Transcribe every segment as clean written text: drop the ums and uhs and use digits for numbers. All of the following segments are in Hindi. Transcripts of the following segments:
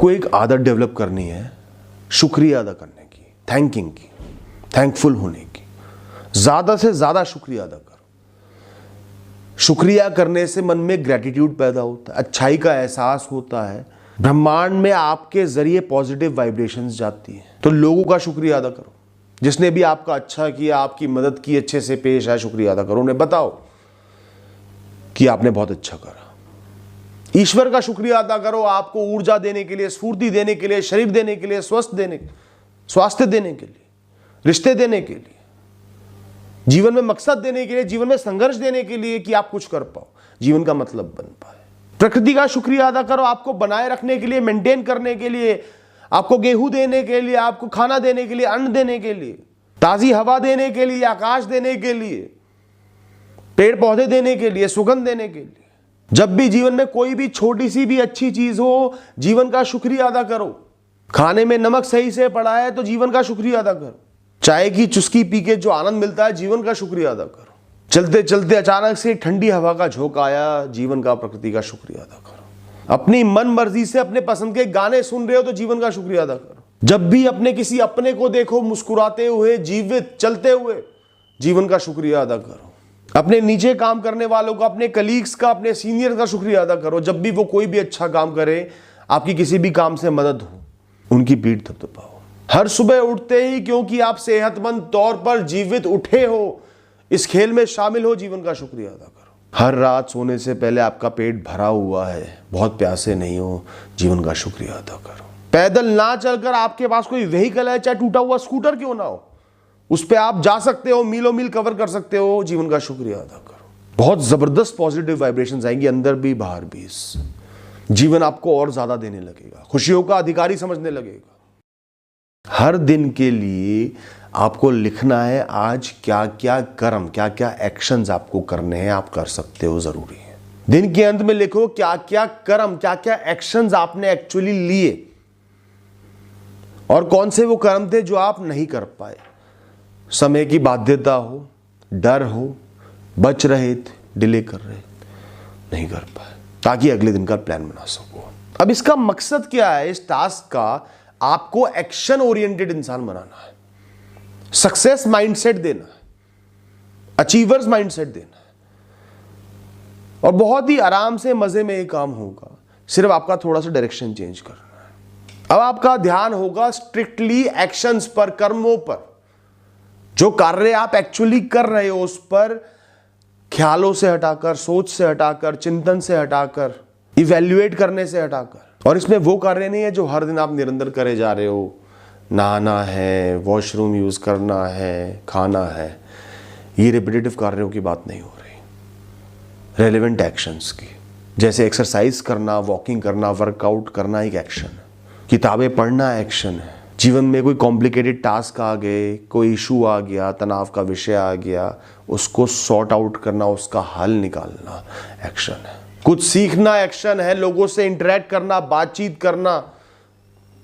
आपको एक आदत डेवलप करनी है शुक्रिया अदा करने की, थैंकिंग की, थैंकफुल होने की। ज़्यादा से ज़्यादा शुक्रिया अदा करो। शुक्रिया करने से मन में ग्रैटिट्यूड पैदा होता है, अच्छाई का एहसास होता है, ब्रह्मांड में आपके जरिए पॉजिटिव वाइब्रेशंस जाती हैं। तो लोगों का शुक्रिया अदा करो। जिसने भी आपका अच्छा किया, आपकी मदद की, अच्छे से पेश आया, शुक्रिया अदा करो। उन्हें बताओ कि आपने बहुत अच्छा करा। ईश्वर का शुक्रिया अदा करो, आपको ऊर्जा देने के लिए, स्फूर्ति देने के लिए, शरीर देने के लिए, स्वास्थ्य देने के लिए, रिश्ते देने के लिए, जीवन में मकसद देने के लिए, जीवन में संघर्ष देने के लिए कि आप कुछ कर पाओ, जीवन का मतलब बन पाए। प्रकृति का शुक्रिया अदा करो, आपको बनाए रखने के लिए, मेंटेन करने के लिए, आपको गेहूं देने के लिए, आपको खाना देने के लिए, अन्न देने के लिए, ताजी हवा देने के लिए, आकाश देने के लिए, पेड़ पौधे देने के लिए, सुगंध देने के लिए। जब भी जीवन में कोई भी छोटी सी भी अच्छी चीज हो, जीवन का शुक्रिया अदा करो। खाने में नमक सही से पड़ा है तो जीवन का शुक्रिया अदा करो। चाय की चुस्की पी के जो आनंद मिलता है, जीवन का शुक्रिया अदा करो। चलते चलते अचानक से ठंडी हवा का झोंका आया, जीवन का, प्रकृति का शुक्रिया अदा करो। अपनी मन मर्जी से अपने पसंद के गाने सुन रहे हो तो जीवन का शुक्रिया अदा करो। जब भी अपने किसी अपने को देखो मुस्कुराते हुए, जीवित, चलते हुए, जीवन का शुक्रिया अदा करो। अपने नीचे काम करने वालों का, अपने कलीग्स का, अपने सीनियर का शुक्रिया अदा करो। जब भी वो कोई भी अच्छा काम करे, आपकी किसी भी काम से मदद हो, उनकी पीठ थपथपाओ। हर सुबह उठते ही, क्योंकि आप सेहतमंद तौर पर जीवित उठे हो, इस खेल में शामिल हो, जीवन का शुक्रिया अदा करो। हर रात सोने से पहले आपका पेट भरा हुआ है, बहुत प्यासे नहीं हो, जीवन का शुक्रिया अदा करो। पैदल ना चलकर आपके पास कोई व्हीकल है, चाहे टूटा हुआ स्कूटर क्यों ना हो, उस पे आप जा सकते हो, मीलों मील कवर कर सकते हो, जीवन का शुक्रिया अदा करो। बहुत जबरदस्त पॉजिटिव वाइब्रेशंस आएंगी, अंदर भी बाहर भी। जीवन आपको और ज्यादा देने लगेगा, खुशियों का अधिकारी समझने लगेगा। हर दिन के लिए आपको लिखना है आज क्या क्या कर्म, क्या क्या एक्शंस आपको करने हैं, आप कर सकते हो, जरूरी है। दिन के अंत में लिखो क्या क्या कर्म, क्या क्या एक्शंस आपने एक्चुअली लिए और कौन से वो कर्म थे जो आप नहीं कर पाए। समय की बाध्यता हो, डर हो, बच रहे थे, डिले कर रहे थे, नहीं कर पाए, ताकि अगले दिन का प्लान बना सको। अब इसका मकसद क्या है? इस टास्क का आपको एक्शन ओरिएंटेड इंसान बनाना है, सक्सेस माइंडसेट देना है, अचीवर्स माइंडसेट देना है, और बहुत ही आराम से मजे में ये काम होगा। सिर्फ आपका थोड़ा सा डायरेक्शन चेंज करना है। अब आपका ध्यान होगा स्ट्रिक्टली एक्शंस पर, कर्मों पर, जो कार्य आप एक्चुअली कर रहे हो उस पर, ख्यालों से हटाकर, सोच से हटाकर, चिंतन से हटाकर, इवैल्यूएट करने से हटाकर। और इसमें वो कार्य नहीं है जो हर दिन आप निरंतर करे जा रहे हो, नहाना है, वॉशरूम यूज करना है, खाना है, ये रिपीटेटिव कार्यों की बात नहीं हो रही। रेलेवेंट एक्शंस की, जैसे एक्सरसाइज करना, वॉकिंग करना, वर्कआउट करना एक एक्शन है, किताबें पढ़ना एक्शन है, जीवन में कोई कॉम्प्लिकेटेड टास्क आ गए, कोई इशू आ गया, तनाव का विषय आ गया, उसको सॉर्ट आउट करना, उसका हल निकालना एक्शन है। कुछ सीखना एक्शन है, लोगों से इंटरेक्ट करना, बातचीत करना,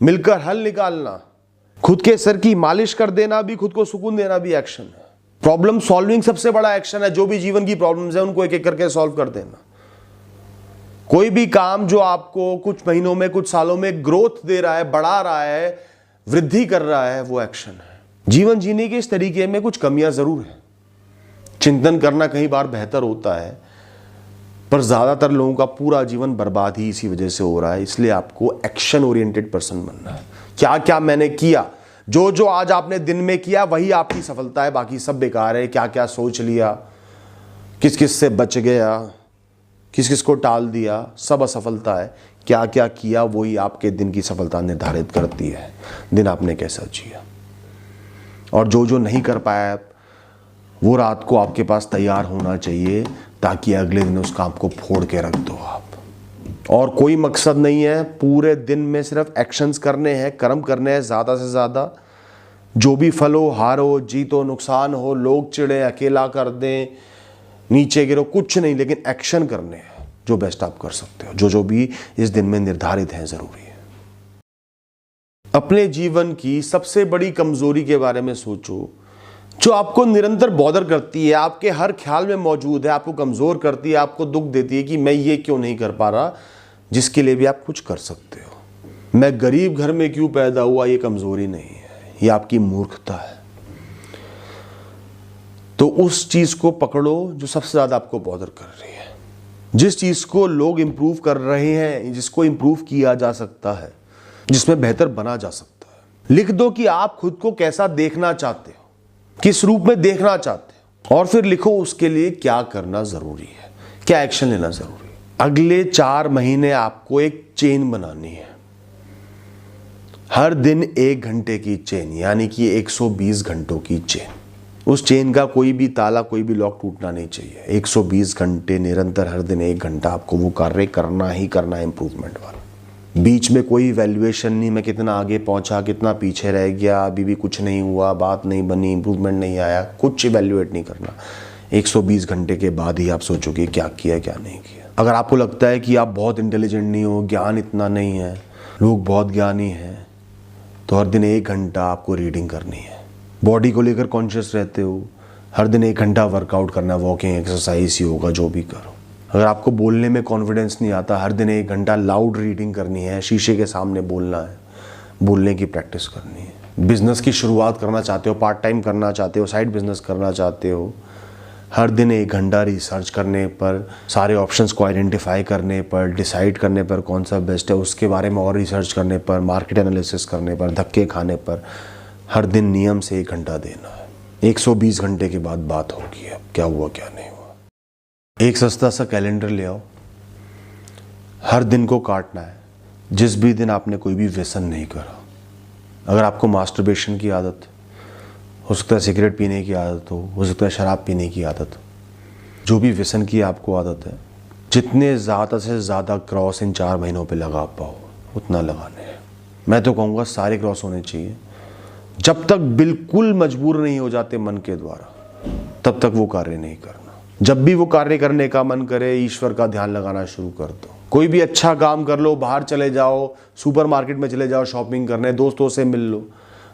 मिलकर हल निकालना, खुद के सर की मालिश कर देना भी, खुद को सुकून देना भी एक्शन है। प्रॉब्लम सॉल्विंग सबसे बड़ा एक्शन है, जो भी जीवन की प्रॉब्लम्स है उनको एक एक करके सॉल्व कर देना। कोई भी काम जो आपको कुछ महीनों में, कुछ सालों में ग्रोथ दे रहा है, बढ़ा रहा है, वृद्धि कर रहा है, वो एक्शन है। जीवन जीने के इस तरीके में कुछ कमियां जरूर है, चिंतन करना कई बार बेहतर होता है, पर ज्यादातर लोगों का पूरा जीवन बर्बाद ही इसी वजह से हो रहा है। इसलिए आपको एक्शन ओरिएंटेड पर्सन बनना है। क्या क्या मैंने किया, जो जो आज आपने दिन में किया वही आपकी सफलता है, बाकी सब बेकार है। क्या क्या सोच लिया, किस किस से बच गया, किस किस को टाल दिया, सब असफलता है। क्या क्या किया वही आपके दिन की सफलता निर्धारित करती है, दिन आपने कैसा जिया। और जो जो नहीं कर पाया वो रात को आपके पास तैयार होना चाहिए, ताकि अगले दिन उस काम को फोड़ के रख दो आप। और कोई मकसद नहीं है, पूरे दिन में सिर्फ एक्शंस करने हैं, कर्म करने हैं ज़्यादा से ज़्यादा। जो भी फल हो, हार हो, जीत हो, नुकसान हो, लोग चिढ़े, अकेला कर दें, नीचे गिरो, कुछ नहीं, लेकिन एक्शन करने हैं जो बेस्ट आप कर सकते हो, जो जो भी इस दिन में निर्धारित है, ज़रूरी है। अपने जीवन की सबसे बड़ी कमज़ोरी के बारे में सोचो, जो आपको निरंतर बॉदर करती है, आपके हर ख्याल में मौजूद है, आपको कमज़ोर करती है, आपको दुख देती है कि मैं ये क्यों नहीं कर पा रहा, जिसके लिए भी आप कुछ कर सकते हो। मैं गरीब घर में क्यों पैदा हुआ, ये कमजोरी नहीं है, ये आपकी मूर्खता है। तो उस चीज को पकड़ो जो सबसे ज्यादा आपको बॉदर कर रही है, जिस चीज को लोग इंप्रूव कर रहे हैं, जिसको इंप्रूव किया जा सकता है, जिसमें बेहतर बना जा सकता है। लिख दो कि आप खुद को कैसा देखना चाहते हो, किस रूप में देखना चाहते हो, और फिर लिखो उसके लिए क्या करना जरूरी है, क्या एक्शन लेना जरूरी है। अगले 4 महीने आपको एक चेन बनानी है, हर दिन 1 घंटे की चेन, यानी कि 120 घंटों की चेन। उस चेन का कोई भी ताला, कोई भी लॉक टूटना नहीं चाहिए। 120 घंटे निरंतर, हर दिन 1 घंटा आपको वो कार्य करना ही करना है, इंप्रूवमेंट वाला। बीच में कोई वैल्यूएशन नहीं, मैं कितना आगे पहुंचा, कितना पीछे रह गया, अभी भी कुछ नहीं हुआ, बात नहीं बनी, इंप्रूवमेंट नहीं आया, कुछ इवैल्यूएट नहीं करना। 120 घंटे के बाद ही आप सोचोगे क्या किया क्या नहीं किया। अगर आपको लगता है कि आप बहुत इंटेलिजेंट नहीं हो, ज्ञान इतना नहीं है, लोग बहुत ज्ञानी हैं, तो हर दिन 1 घंटा आपको रीडिंग करनी है। बॉडी को लेकर कॉन्शियस रहते हो, हर दिन 1 घंटा वर्कआउट करना, वॉकिंग, एक्सरसाइज, योगा, जो भी करो। अगर आपको बोलने में कॉन्फिडेंस नहीं आता, हर दिन 1 घंटा लाउड रीडिंग करनी है, शीशे के सामने बोलना है, बोलने की प्रैक्टिस करनी है। बिजनेस की शुरुआत करना चाहते हो, पार्ट टाइम करना चाहते हो, साइड बिजनेस करना चाहते हो, हर दिन 1 घंटा रिसर्च करने पर, सारे ऑप्शंस को आइडेंटिफाई करने पर, डिसाइड करने पर कौन सा बेस्ट है, उसके बारे में और रिसर्च करने पर, मार्केट एनालिसिस करने पर, धक्के खाने पर, हर दिन नियम से 1 घंटा देना है। 120 घंटे के बाद बात होगी अब क्या हुआ क्या नहीं हुआ। एक सस्ता सा कैलेंडर ले आओ, हर दिन को काटना है। जिस भी दिन आपने कोई भी व्यसन नहीं करा, अगर आपको मास्टरबेशन की आदत, हो सकता है सिगरेट पीने की आदत हो सकता है शराब पीने की आदत, जो भी व्यसन की आपको आदत है, जितने ज़्यादा से ज़्यादा क्रॉस इन 4 महीनों पे लगा पाओ उतना लगाने हैं। मैं तो कहूँगा सारे क्रॉस होने चाहिए। जब तक बिल्कुल मजबूर नहीं हो जाते मन के द्वारा, तब तक वो कार्य नहीं करना। जब भी वो कार्य करने का मन करे, ईश्वर का ध्यान लगाना शुरू कर दो। कोई भी अच्छा काम कर लो, बाहर चले जाओ, सुपरमार्केट में चले जाओ शॉपिंग करने, दोस्तों से मिल लो,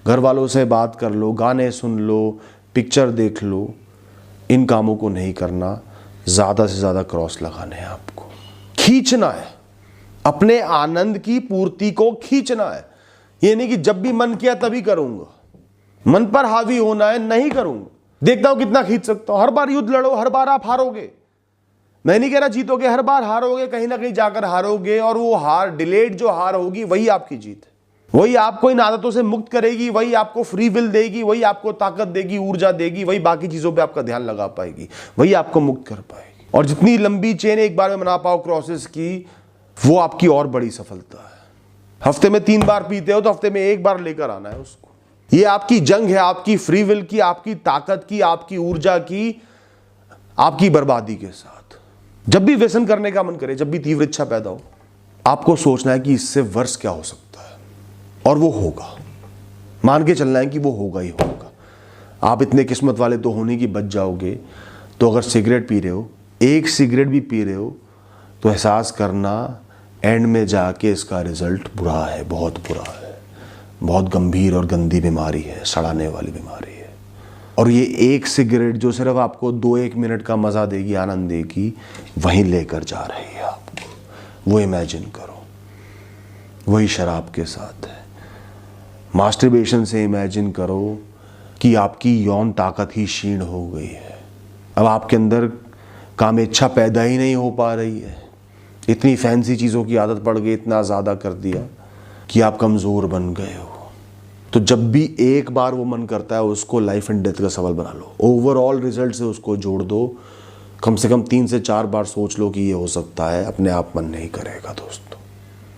घर वालों से बात कर लो, गाने सुन लो, पिक्चर देख लो। इन कामों को नहीं करना, ज़्यादा से ज़्यादा क्रॉस लगाने हैं आपको। खींचना है, अपने आनंद की पूर्ति को खींचना है। ये नहीं कि जब भी मन किया तभी करूंगा, मन पर हावी होना है, नहीं करूंगा, देखता हूं कितना खींच सकता हूं। हर बार युद्ध लड़ो, हर बार आप हारोगे। मैं नहीं कह रहा जीतोगे, हर बार हारोगे, कहीं ना कहीं जाकर हारोगे, और वो हार, डिलेड जो हार होगी, वही आपकी जीत है। वही आपको इन आदतों से मुक्त करेगी, वही आपको फ्री विल देगी, वही आपको ताकत देगी, ऊर्जा देगी, वही बाकी चीजों पे आपका ध्यान लगा पाएगी, वही आपको मुक्त कर पाएगी। और जितनी लंबी चेन एक बार में बना पाओ क्रॉसेस की, वो आपकी और बड़ी सफलता है। हफ्ते में 3 बार पीते हो तो हफ्ते में 1 बार लेकर आना है उसको। ये आपकी जंग है, आपकी फ्री विल की, आपकी ताकत की, आपकी ऊर्जा की, आपकी बर्बादी के साथ। जब भी व्यसन करने का मन करे, जब भी तीव्र इच्छा पैदा हो, आपको सोचना है कि इससे वर्ष क्या हो सकता है, और वो होगा। मान के चलना है कि वो होगा ही होगा। आप इतने किस्मत वाले तो होने की बच जाओगे। तो अगर सिगरेट पी रहे हो, 1 सिगरेट भी पी रहे हो, तो एहसास करना एंड में जाके इसका रिजल्ट बुरा है, बहुत बुरा है, बहुत गंभीर और गंदी बीमारी है, सड़ाने वाली बीमारी है। और ये 1 सिगरेट जो सिर्फ आपको 2-1 मिनट का मज़ा देगी, आनंद देगी, वहीं लेकर जा रही है आपको। वो इमेजिन करो, वही शराब के साथ है। मास्टरबेशन से इमेजिन करो कि आपकी यौन ताकत ही क्षीण हो गई है। अब आपके अंदर कामेच्छा पैदा ही नहीं हो पा रही है। इतनी फैंसी चीज़ों की आदत पड़ गई, इतना ज़्यादा कर दिया कि आप कमज़ोर बन गए हो। तो जब भी एक बार वो मन करता है, उसको लाइफ एंड डेथ का सवाल बना लो। ओवरऑल रिजल्ट से उसको जोड़ दो। कम से कम 3 से 4 बार सोच लो कि ये हो सकता है। अपने आप मन नहीं करेगा दोस्तों।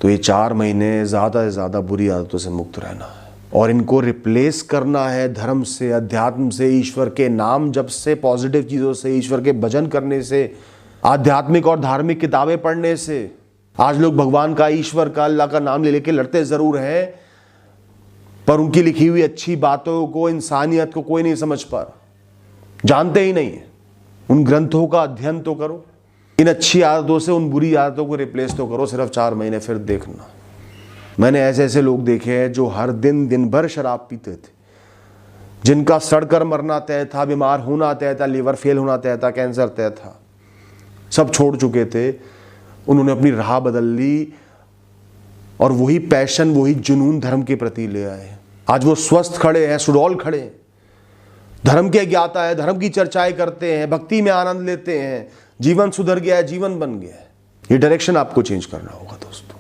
तो ये 4 महीने ज़्यादा से ज़्यादा बुरी आदतों से मुक्त रहना है, और इनको रिप्लेस करना है धर्म से, अध्यात्म से, ईश्वर के नाम जप से, पॉजिटिव चीज़ों से, ईश्वर के भजन करने से, आध्यात्मिक और धार्मिक किताबें पढ़ने से। आज लोग भगवान का, ईश्वर का, अल्लाह का नाम ले लेके लड़ते ज़रूर हैं, पर उनकी लिखी हुई अच्छी बातों को, इंसानियत को कोई नहीं समझ पा रहा, जानते ही नहीं है। उन ग्रंथों का अध्ययन तो करो, इन अच्छी आदतों से उन बुरी आदतों को रिप्लेस तो करो। सिर्फ 4 महीने, फिर देखना। मैंने ऐसे ऐसे लोग देखे हैं जो हर दिन भर शराब पीते थे, जिनका सड़कर मरना तय था, बीमार होना तय था, लीवर फेल होना तय था, कैंसर तय था, सब छोड़ चुके थे। उन्होंने अपनी राह बदल ली, और वही पैशन, वही जुनून धर्म के प्रति ले आए। आज वो स्वस्थ खड़े हैं, सुडौल खड़े हैं, धर्म के ज्ञाता है, धर्म की चर्चाएं करते हैं, भक्ति में आनंद लेते हैं, जीवन सुधर गया है, जीवन बन गया है। ये डायरेक्शन आपको चेंज करना होगा दोस्तों।